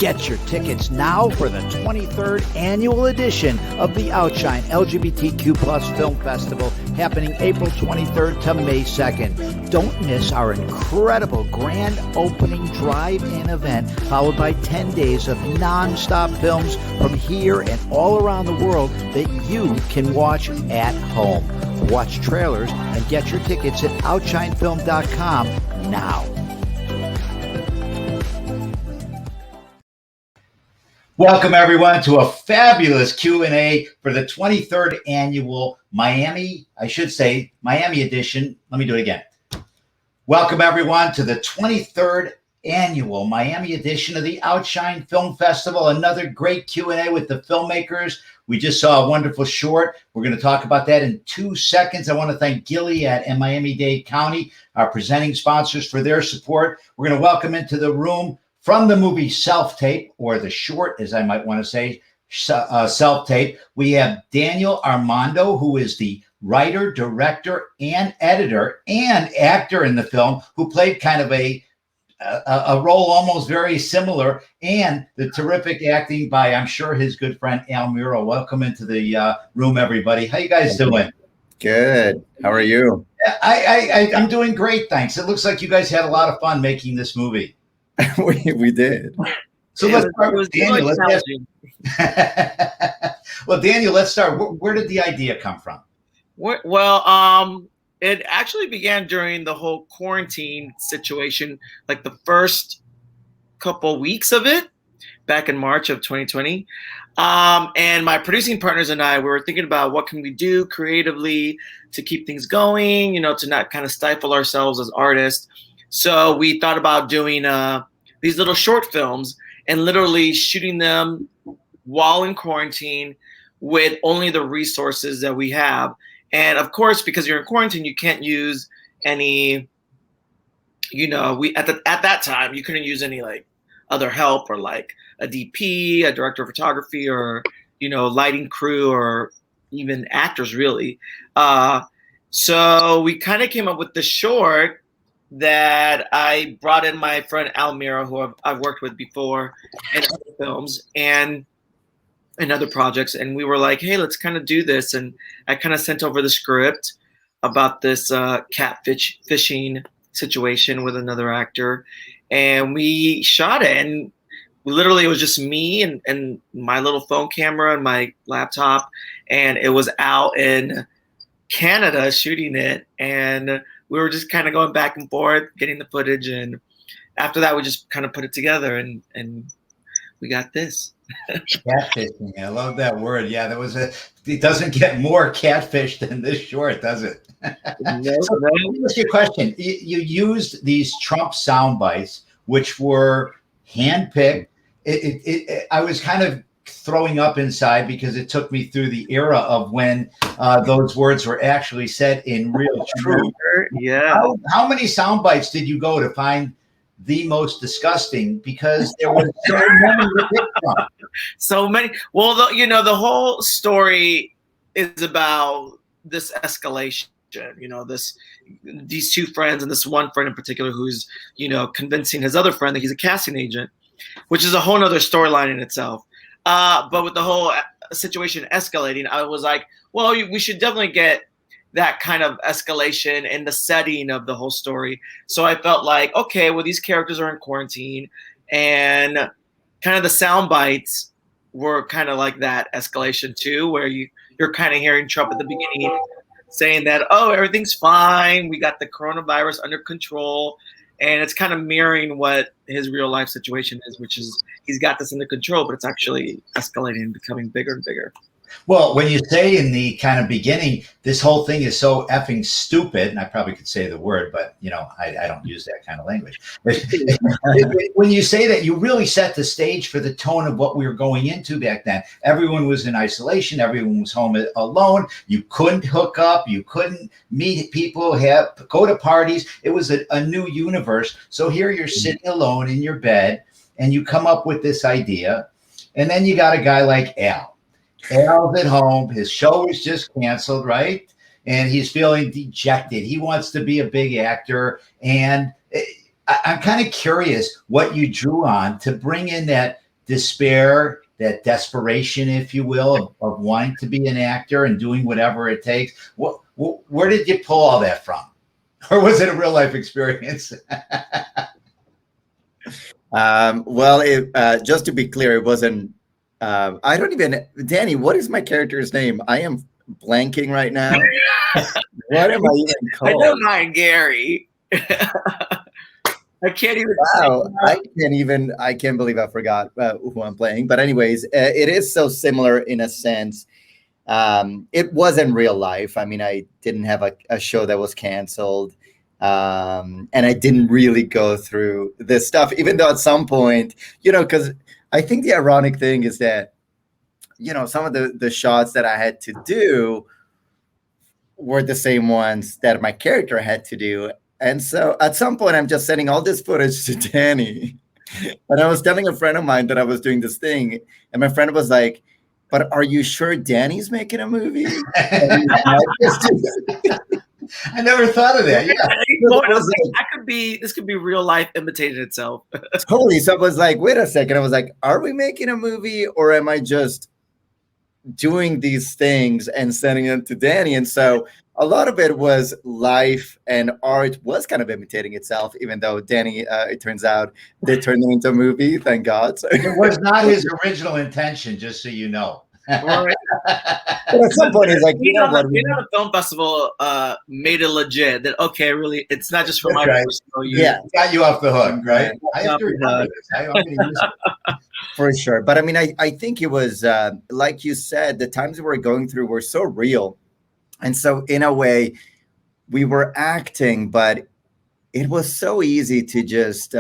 Get your tickets now for the 23rd annual edition of the OUTshine LGBTQ Plus Film Festival happening April 23rd to May 2nd. Don't miss our incredible grand opening drive-in event followed by 10 days of non-stop films from here and all around the world that you can watch at home. Watch trailers and get your tickets at OUTshineFilm.com now. Welcome, everyone, to a fabulous Q&A for the 23rd annual Miami edition. Let me do it again. Welcome, everyone, to the 23rd annual Miami edition of the OUTshine Film Festival. Another great Q&A with the filmmakers. We just saw a wonderful short. We're going to talk about that in 2 seconds. I want to thank Gilead and Miami-Dade County, our presenting sponsors, for their support. We're going to welcome into the room from the movie Self-Tape, or the short, as I might want to say, Self-Tape, we have Daniel Armando, who is the writer, director, and editor, and actor in the film, who played kind of a role almost very similar, and the terrific acting by, I'm sure, his good friend Almiro. Welcome into the room, everybody. How you guys doing? Good. How are you? I'm doing great, thanks. It looks like you guys had a lot of fun making this movie. we did. So let's start with Daniel. Well, Daniel, let's start. Where did the idea come from? Well, it actually began during the whole quarantine situation, like the first couple weeks of it, back in March of 2020. And my producing partners and I, we were thinking about what can we do creatively to keep things going, to not kind of stifle ourselves as artists. So we thought about doing these little short films and literally shooting them while in quarantine with only the resources that we have. And of course, because you're in quarantine, you can't use any, at that time, you couldn't use any like other help or like a DP, a director of photography, or, lighting crew, or even actors really. So we kind of came up with the short that I brought in my friend Almiro, who I've worked with before in other films and in other projects. And we were like, hey, let's kind of do this. And I kind of sent over the script about this catfishing situation with another actor. And we shot it. And literally it was just me and my little phone camera and my laptop. And it was out in Canada shooting it. And we were just kind of going back and forth, getting the footage. And after that, we just kind of put it together and we got this. Catfishing. I love that word. Yeah, it doesn't get more catfish than this short, does it? No. So let me ask you a question. You used these Trump sound bites, which were handpicked. I was kind of throwing up inside because it took me through the era of when those words were actually said in real truth. Yeah. How many sound bites did you go to find the most disgusting? Because there were so many to pick from. So many. Well, the whole story is about this escalation. These two friends, and this one friend in particular who's convincing his other friend that he's a casting agent, which is a whole nother storyline in itself. But with the whole situation escalating, I was like, well, we should definitely get that kind of escalation in the setting of the whole story. So I felt like, okay, well, these characters are in quarantine, and kind of the sound bites were kind of like that escalation too, where you're kind of hearing Trump at the beginning saying that, oh, everything's fine. We got the coronavirus under control. And it's kind of mirroring what his real life situation is, which is he's got this under control, but it's actually escalating and becoming bigger and bigger. Well, when you say in the kind of beginning, this whole thing is so effing stupid, and I probably could say the word, but I don't use that kind of language. When you say that, you really set the stage for the tone of what we were going into back then. Everyone was in isolation. Everyone was home alone. You couldn't hook up. You couldn't meet people, go to parties. It was a new universe. So here you're sitting alone in your bed, and you come up with this idea, and then you got a guy like Al. Al's at home. His show was just canceled, right? And he's feeling dejected. He wants to be a big actor. And I'm kind of curious what you drew on to bring in that despair, that desperation, if you will, of wanting to be an actor and doing whatever it takes? Where did you pull all that from? Or was it a real life experience? Just to be clear, it wasn't. I don't even. Danny, what is my character's name? I am blanking right now. What am I even I know called? mine, Gary. I can't even. Wow, I can't believe I forgot who I'm playing. But anyways, it is so similar in a sense. It wasn't real life. I mean, I didn't have a show that was canceled. And I didn't really go through this stuff, even though at some point, because I think the ironic thing is that, some of the shots that I had to do were the same ones that my character had to do. And so at some point, I'm just sending all this footage to Danny. And I was telling a friend of mine that I was doing this thing. And my friend was like, but are you sure Danny's making a movie? I never thought of that. Yeah. This could be real life imitating itself. Totally. So I was like, wait a second. I was like, are we making a movie or am I just doing these things and sending them to Danny? And so a lot of it was life, and art was kind of imitating itself, even though Danny, it turns out, did turn them into a movie. Thank God. So it was not his original intention, just so you know. Right. But at some point, he's like, the film festival made it legit. That okay, really, it's not just for my personal use. Yeah, got you off the hook, right? I have to remember this. I'm going to use it. For sure. But I mean, I think it was, like you said, the times we were going through were so real. And so in a way, we were acting, but it was so easy to just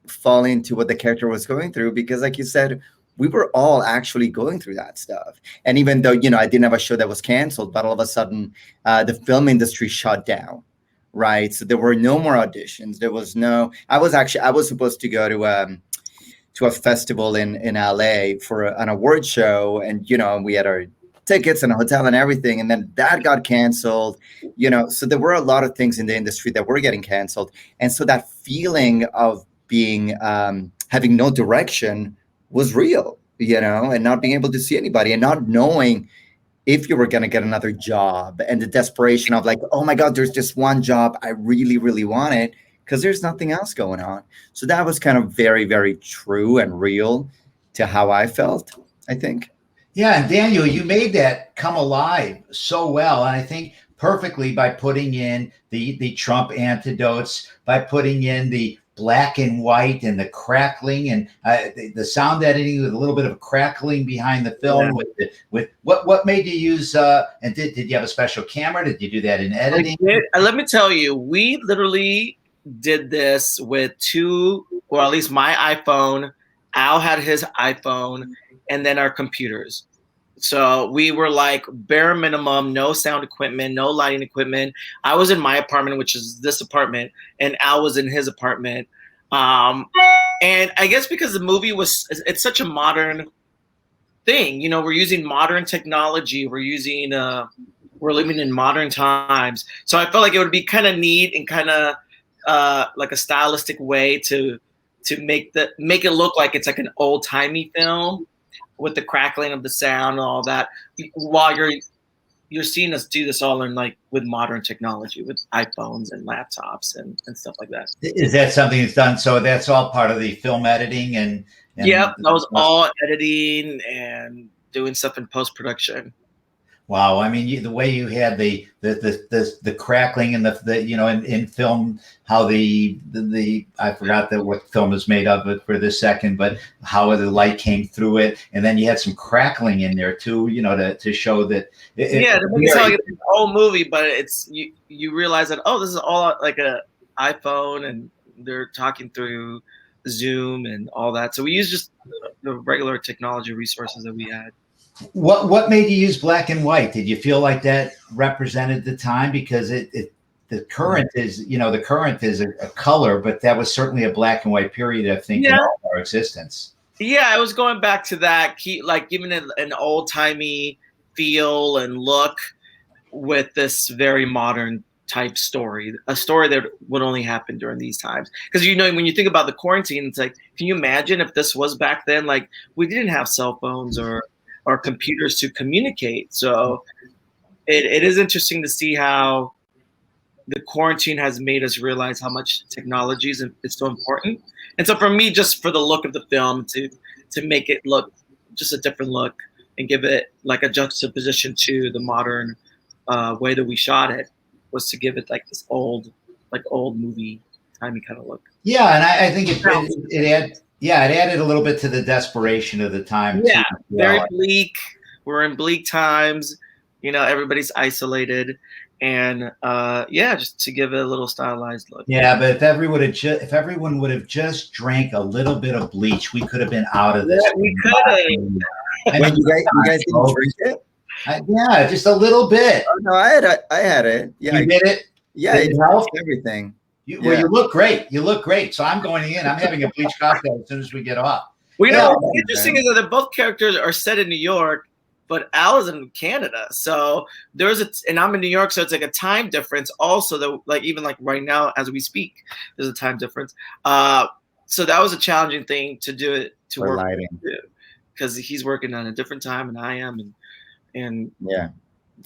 fall into what the character was going through. Because like you said, we were all actually going through that stuff. And even though, I didn't have a show that was canceled, but all of a sudden the film industry shut down, right? So there were no more auditions. There was I was supposed to go to a festival in LA for an award show. And, we had our tickets and a hotel and everything. And then that got canceled, so there were a lot of things in the industry that were getting canceled. And so that feeling of being, having no direction was real, and not being able to see anybody and not knowing if you were going to get another job, and the desperation of like, oh my God, there's just one job I really, really want it because there's nothing else going on. So that was kind of very, very true and real to how I felt, I think. Yeah, and Daniel, you made that come alive so well, and I think perfectly by putting in the Trump antidotes, by putting in the black and white and the crackling and the sound editing with a little bit of crackling behind the film. Yeah. With what made you use? And did you have a special camera? Did you do that in editing? Let me tell you, we literally did this with or at least my iPhone. Al had his iPhone, and then our computers. So we were like bare minimum, no sound equipment, no lighting equipment. I was in my apartment, which is this apartment, and Al was in his apartment. And I guess because the movie it's such a modern thing, we're using modern technology. We're living in modern times. So I felt like it would be kind of neat and kind of like a stylistic way to make it look like it's like an old timey film with the crackling of the sound and all that, while you're seeing us do this all in like with modern technology, with iPhones and laptops and stuff like that. Is that something that's done? So that's all part of the film editing and yeah, that was all editing and doing stuff in post-production. Wow, I mean, the way you had the crackling and the in film, how the I forgot what film is made of it for this second, but how the light came through it, and then you had some crackling in there too, to show that. Let me tell you, it's the whole movie, but it's you realize that this is all like a iPhone, and they're talking through Zoom and all that. So we use just the regular technology resources that we had. What made you use black and white? Did you feel like that represented the time? Because the current is a color, but that was certainly a black and white period, I think, in all our existence. Yeah, I was going back to that, like giving it an old timey feel and look with this very modern type story, a story that would only happen during these times. Because when you think about the quarantine, it's like, can you imagine if this was back then? Like, we didn't have cell phones or computers to communicate. So it is interesting to see how the quarantine has made us realize how much technology is so important. And so for me, just for the look of the film, to make it look just a different look and give it like a juxtaposition to the modern way that we shot it, was to give it like this old movie timey kind of look. Yeah, and I think it added a little bit to the desperation of the time. Yeah, too. very bleak. We're in bleak times. Everybody's isolated, and just to give it a little stylized look. Yeah, but if everyone would have just drank a little bit of bleach, we could have been out of this. Yeah, we could have. Wait, you guys didn't drink it? Yeah, just a little bit. Oh, no, I had it. Yeah, you did it. Yeah, it helped everything. You look great. You look great. So I'm going in. I'm having a bleach cocktail as soon as we get off. Well, what's interesting is that both characters are set in New York, but Al is in Canada. So and I'm in New York, so it's like a time difference. Also, that like even like right now as we speak, there's a time difference. So that was a challenging thing to do it to work because he's working on a different time and I am, and yeah.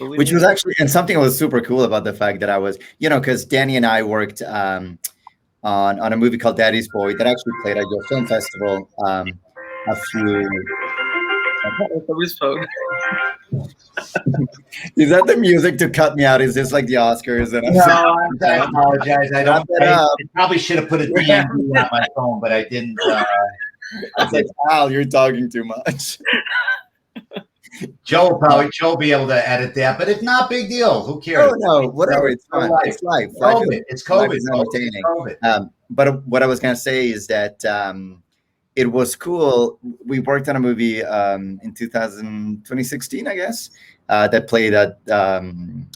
Which was actually, and something that was super cool about the fact that I was, because Danny and I worked on a movie called Daddy's Boy that actually played at your film festival a few. Is that the music to cut me out? Is this like the Oscars? No, I apologize. I probably should have put a DMV on my phone, but I didn't. It's like, Al, you're talking too much. Joe will be able to edit that, but if not, big deal. Who cares? Oh no, whatever. It's fun. It's life. It's COVID. It's entertaining. But what I was gonna say is that it was cool. We worked on a movie in 2016, I guess, that played at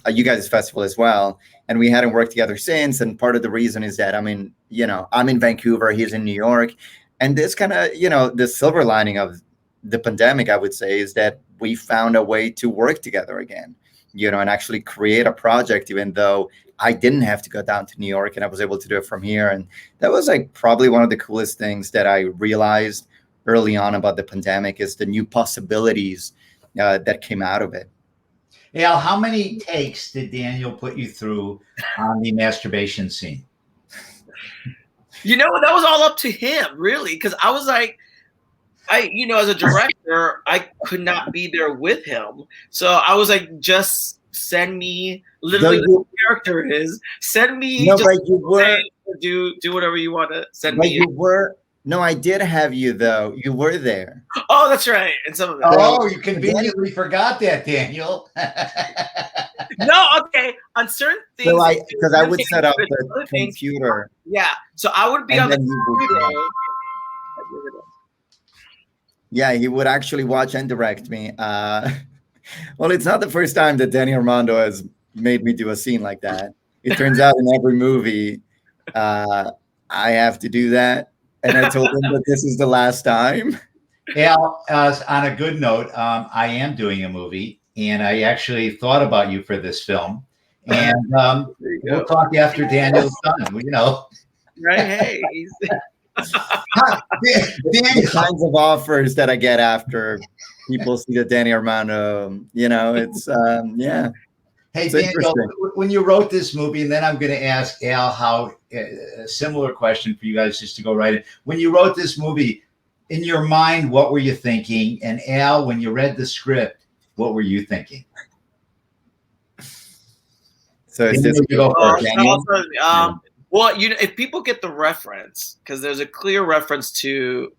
you guys' festival as well, and we hadn't worked together since. And part of the reason is that I'm in Vancouver, he's in New York, and this kind of the silver lining of the pandemic, I would say, is that we found a way to work together again, and actually create a project, even though I didn't have to go down to New York and I was able to do it from here. And that was like probably one of the coolest things that I realized early on about the pandemic is the new possibilities that came out of it. Al, how many takes did Daniel put you through on the masturbation scene? That was all up to him, really, because I was like, as a director, I could not be there with him. So I was like, just send me literally the character is. Send me do whatever you want to send me. No, I did have you though. You were there. Oh, that's right. And some of that. Oh, you conveniently forgot that, Daniel. No, okay. On certain things, because I would set up the computer. Yeah. So I would be on the computer. Yeah, he would actually watch and direct me. Well, it's not the first time that Danny Armando has made me do a scene like that. It turns out in every movie, I have to do that. And I told him that this is the last time. Al, on a good note, I am doing a movie, and I actually thought about you for this film. And we'll talk after Daniel's done, Right, hey. The kinds of offers that I get after people see the Danny Armando, it's yeah. Hey, it's Daniel, when you wrote this movie, and then I'm going to ask Al how a similar question for you guys just to go right in. When you wrote this movie, in your mind, what were you thinking? And Al, when you read the script, what were you thinking? So is this well, if people get the reference, because there's a clear reference to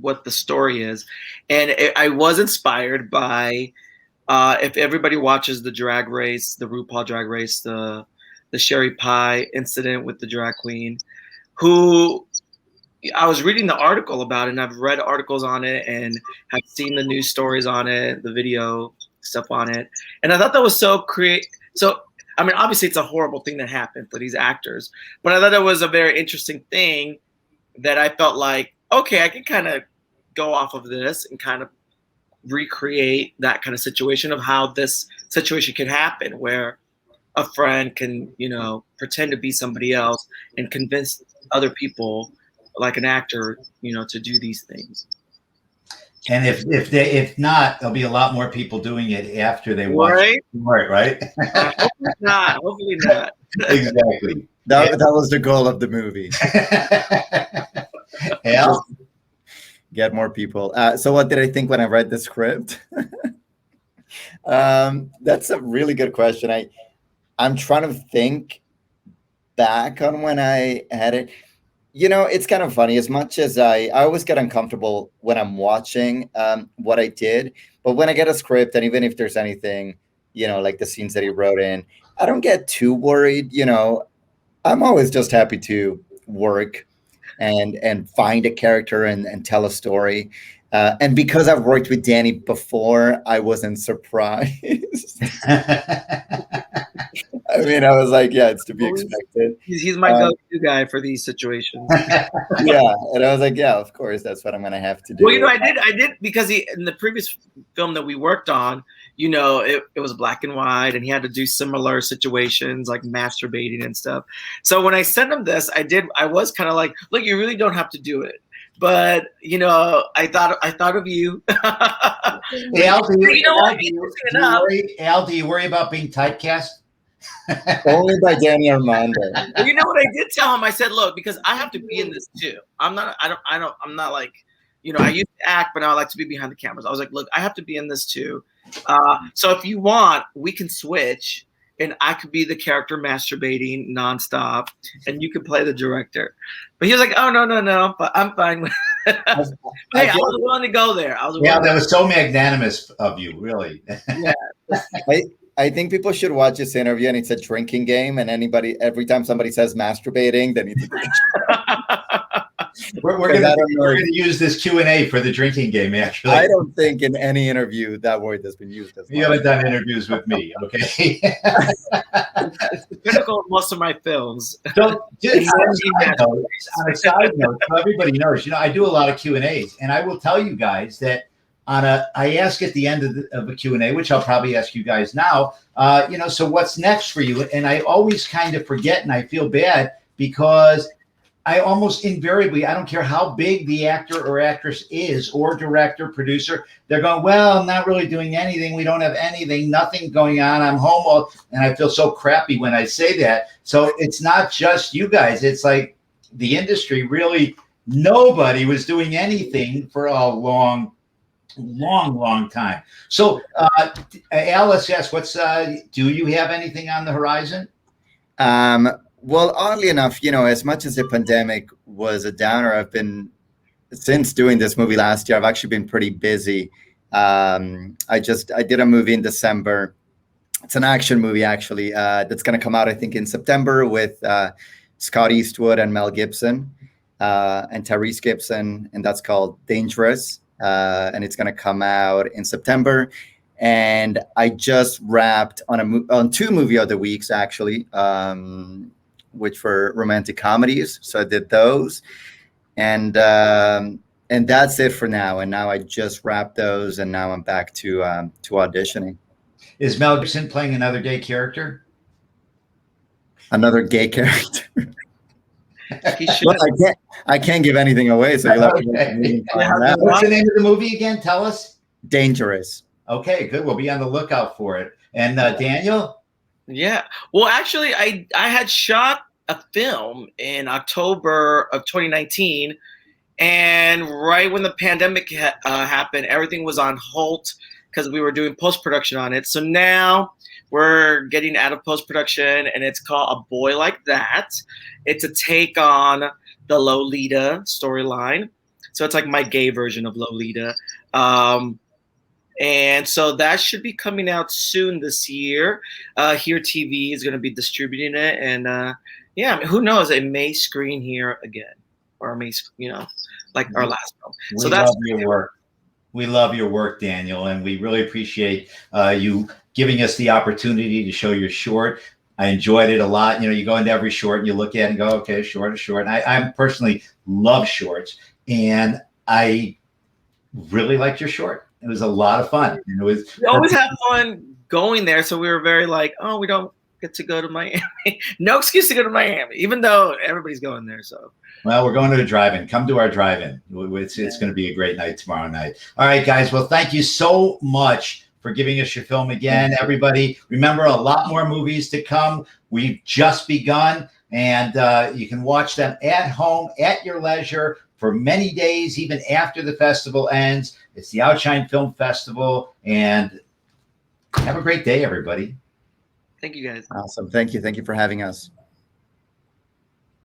what the story is, and I was inspired by if everybody watches the Drag Race, the RuPaul Drag Race, the Sherry Pie incident with the drag queen, who I was reading the article about it, and I've read articles on it and have seen the news stories on it, the video stuff on it, and I thought that was so creative. So I mean, obviously it's a horrible thing that happened for these actors, but I thought it was a very interesting thing that I felt like, okay, I can kind of go off of this and kind of recreate that kind of situation of how this situation can happen, where a friend can, pretend to be somebody else and convince other people, like an actor, to do these things. And if not, there'll be a lot more people doing it after they watch Right? it, right? Hopefully not. Hopefully not. Exactly. That was the goal of the movie. Al? Get more people. So what did I think when I read the script? That's a really good question. I'm trying to think back on when I had it. It's kind of funny. As much as I always get uncomfortable when I'm watching what I did, but when I get a script, and even if there's anything, like the scenes that he wrote in, I don't get too worried. I'm always just happy to work and find a character and tell a story. And because I've worked with Danny before, I wasn't surprised. I mean, I was like, yeah, it's to be expected. He's my go-to guy for these situations. Yeah, and I was like, yeah, of course, that's what I'm gonna have to do. Well, I did because in the previous film that we worked on, it was black and white, and he had to do similar situations like masturbating and stuff. So when I sent him this, I was kind of like, look, you really don't have to do it, but I thought of you. Hey, Al, do you worry about being typecast? Only by Danny Armando. Well, you know what I did tell him? I said, look, because I have to be in this too. I'm not like, I used to act, but now I like to be behind the cameras. I was like, look, I have to be in this too. So if you want, we can switch, and I could be the character masturbating nonstop, and you could play the director. But he was like, oh, no, but I'm fine with it. Hey, I was willing to go there. That was so magnanimous of you, really. Yeah. I think people should watch this interview, and it's a drinking game. And every time somebody says masturbating, they need to drink. We're going to use this Q&A for the drinking game, actually. I don't think in any interview that word has been used. You haven't done interviews with me, okay? It's critical of most of my films. So, on a side note, so everybody knows, I do a lot of Q&As, and I will tell you guys that I ask at the end of a Q&A, which I'll probably ask you guys now, so what's next for you? And I always kind of forget, and I feel bad because I almost invariably, I don't care how big the actor or actress is, or director, producer, they're going, well, I'm not really doing anything. We don't have anything, nothing going on. I'm home. And I feel so crappy when I say that. So it's not just you guys. It's like the industry really, nobody was doing anything for a long time. So Al, let's ask, do you have anything on the horizon? Well, oddly enough, as much as the pandemic was a downer, I've been, since doing this movie last year, I've actually been pretty busy. I did a movie in December. It's an action movie, actually, that's going to come out, I think, in September with Scott Eastwood and Mel Gibson and Tyrese Gibson, and that's called Dangerous. And it's going to come out in September. And I just wrapped on 2 movie of the weeks, actually, which were romantic comedies. So I did those, and that's it for now. And now I just wrapped those, and now I'm back to auditioning. Is Mel Gibson playing another gay character? Another gay character? Well, I can't give anything away, so you'll have to find out. What's the name of the movie again? Tell us. Dangerous. Okay, good. We'll be on the lookout for it. And Daniel? Yeah. Well, actually, I had shot a film in October of 2019, and right when the pandemic happened, everything was on hold because we were doing post-production on it. So now we're getting out of post-production, and it's called A Boy Like That. It's a take on the Lolita storyline. So it's like my gay version of Lolita. And so that should be coming out soon this year. Here TV is going to be distributing it. And who knows? It may screen here again, or it may, like our last film. So that's your work. We love your work, Daniel, and we really appreciate you giving us the opportunity to show your short. I enjoyed it a lot. You go into every short and you look at it and go, okay, short is short. And I personally love shorts, and I really liked your short. It was a lot of fun. And we always have fun going there. So we were very like, oh, we don't get to go to Miami. No excuse to go to Miami, even though everybody's going there. So. Well, we're going to a drive-in. Come to our drive-in. It's going to be a great night tomorrow night. All right, guys. Well, thank you so much for giving us your film again, everybody. Remember, a lot more movies to come. We've just begun, and you can watch them at home, at your leisure, for many days, even after the festival ends. It's the OUTshine Film Festival, and have a great day, everybody. Thank you, guys. Awesome. Thank you. Thank you for having us.